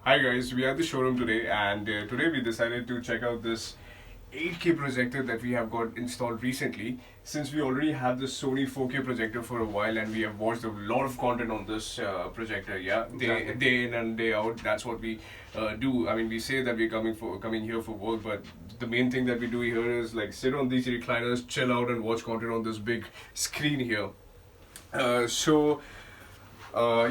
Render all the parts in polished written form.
Hi guys, we are at the showroom today, and today we decided to check out this 8K projector that we have got installed recently. Since we already have this Sony 4K projector for a while, and we have watched a lot of content on this projector, yeah, day in and day out. That's what we do. I mean, we say that we're coming here for work, but the main thing that we do here is like sit on these recliners, chill out, and watch content on this big screen here.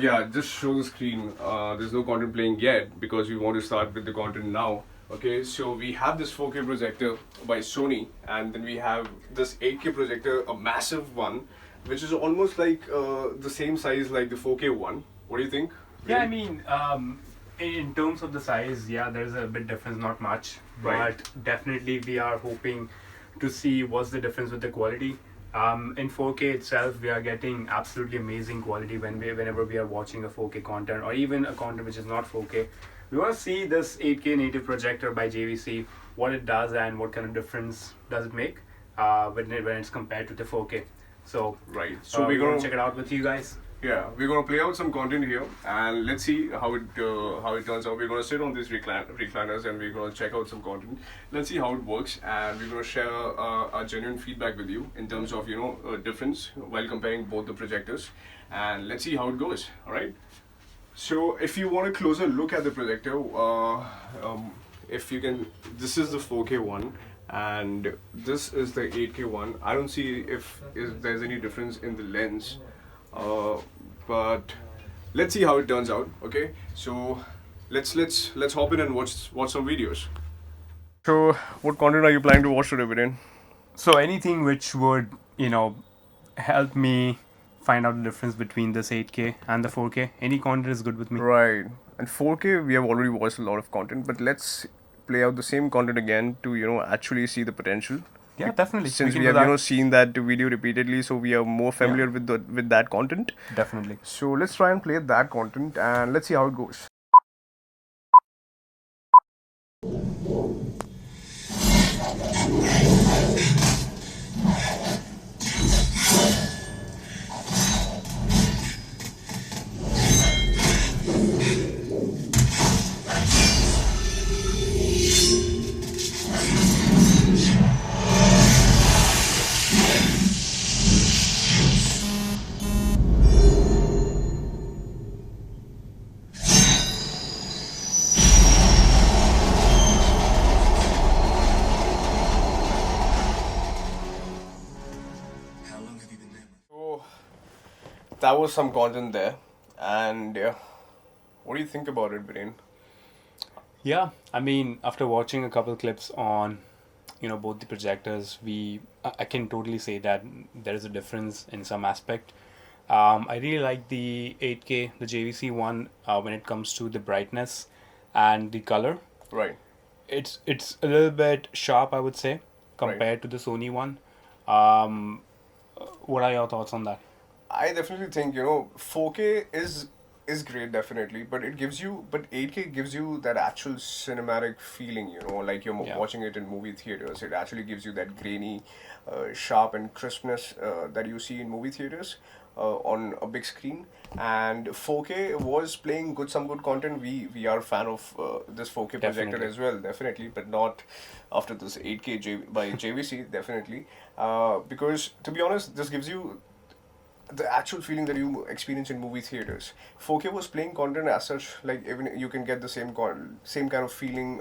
Yeah, just show the screen. There's no content playing yet because we want to start with the content now. Okay, so we have this 4K projector by Sony, and then we have this 8K projector, a massive one, which is almost like the same size like the 4K one. What do you think? Yeah, I mean, in terms of the size, yeah, there's a bit difference, not much, Right. but definitely we are hoping to see what's the difference with the quality. In 4K itself, we are getting absolutely amazing quality whenever we are watching a 4K content or even a content which is not 4K. We want to see this 8K native projector by JVC, what it does and what kind of difference does it make when it's compared to the 4K. So, Right. So we're we're going gonna to check it out with you guys. Yeah, we're gonna play out some content here, and let's see how it turns out. We're gonna sit on these recliners, and we're gonna check out some content. Let's see how it works, and we're gonna share our genuine feedback with you in terms of difference while comparing both the projectors, and let's see how it goes. All right. So if you want a closer look at the projector, if you can, this is the 4K one, and this is the 8K one. I don't see if there's any difference in the lens, uh, but let's see how it turns out. Okay, so let's hop in and watch some videos. So, what content are you planning to watch today, Viren? So anything which would, help me find out the difference between this 8K and the 4K, any content is good with me. Right. And 4K, we have already watched a lot of content, but let's play out the same content again to actually see the potential. Yeah, definitely. Since can we do have that. seen that video repeatedly, so we are more familiar with that content. Definitely. So let's try and play that content, and let's see how it goes. So that was some content there, and what do you think about it, Brain? Yeah, I mean, after watching a couple clips on, both the projectors, I can totally say that there is a difference in some aspect. I really like the 8K, the JVC one, when it comes to the brightness and the color. Right. It's a little bit sharp, I would say, Right. compared to the Sony one. Um, what are your thoughts on that? I definitely think 4K is great, definitely, but 8K gives you that actual cinematic feeling, like you're Yeah. watching it in movie theaters. It actually gives you that grainy, sharp and crispness that you see in movie theaters on a big screen. And 4K was playing some good content. We are a fan of this 4K projector Definitely. as well, definitely, but not after this 8K by JVC, definitely. Because to be honest, this gives you the actual feeling that you experience in movie theaters. 4K was playing content as such, like even you can get the same kind of feeling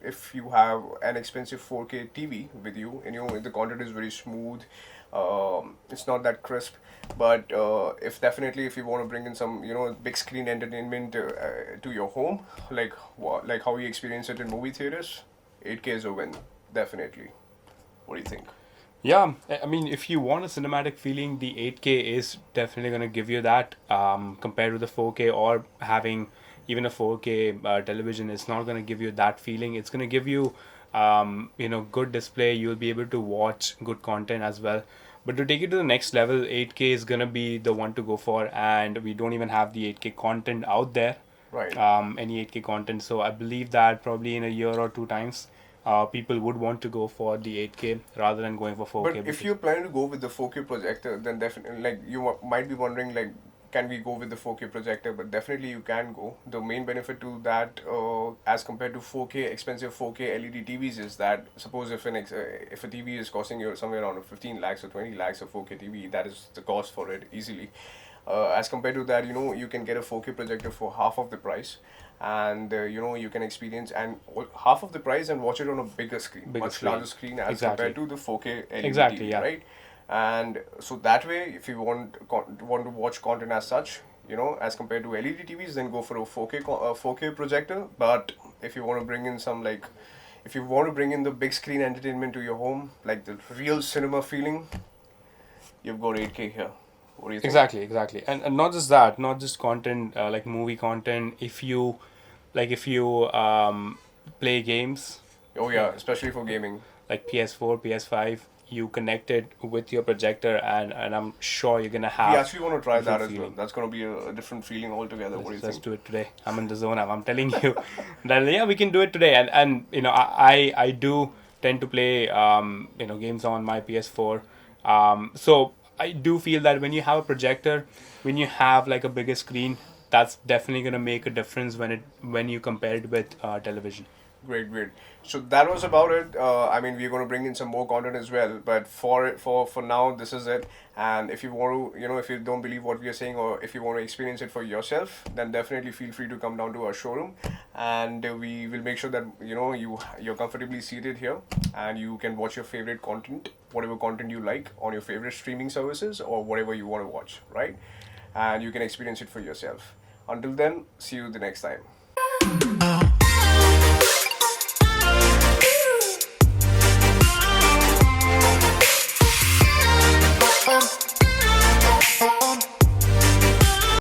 if you have an expensive 4K TV with you, and the content is very smooth. It's not that crisp, but if you want to bring in some big screen entertainment to your home, like how we experience it in movie theaters, 8K is a win, definitely. What do you think? Yeah, I mean, if you want a cinematic feeling, the 8K is definitely going to give you that compared to the 4K or having even a 4K television. It's not going to give you that feeling. It's going to give you, good display. You'll be able to watch good content as well. But to take it to the next level, 8K is going to be the one to go for. And we don't even have the 8K content out there, Right. any 8K content. So I believe that probably in a year or two times, people would want to go for the 8K rather than going for 4K. But if you're planning to go with the 4K projector, then definitely, like, you might be wondering, like, can we go with the 4K projector? But definitely you can go. The main benefit to that, as compared to 4K expensive 4K LED TVs, is that suppose if if a TV is costing you somewhere around 15 lakhs or 20 lakhs of 4K TV, that is the cost for it easily. As compared to that, you can get a 4K projector for half of the price, and you can experience and half of the price and watch it on a bigger screen, Bigger much screen. larger screen as Exactly. compared to the 4K LED Exactly, TV, yeah. right? And so that way, if you want to watch content as such, as compared to LED TVs, then go for a 4K projector. But if you want to bring in if you want to bring in the big screen entertainment to your home, like the real cinema feeling, you've got 8K here. What do you think? Exactly. And not just that, not just content, like movie content. If you play games Oh yeah, especially for gaming. like PS4, PS5, you connect it with your projector, and I'm sure you're gonna We have actually want to try that different as well. feeling. That's going to be a different feeling altogether. What do you Let's think? do it today. I'm in the zone. I'm telling you that yeah, we can do it today. And I do tend to play games on my PS4. So I do feel that when you have a projector, when you have like a bigger screen, that's definitely gonna make a difference when you compare it with television. Great, great. So that was about it. I mean, we're going to bring in some more content as well, but for now, this is it. And if you want to, if you don't believe what we are saying, or if you want to experience it for yourself, then definitely feel free to come down to our showroom, and we will make sure that you're comfortably seated here, and you can watch your favorite content, whatever content you like, on your favorite streaming services or whatever you want to watch, right? And you can experience it for yourself. Until then, see you the next time.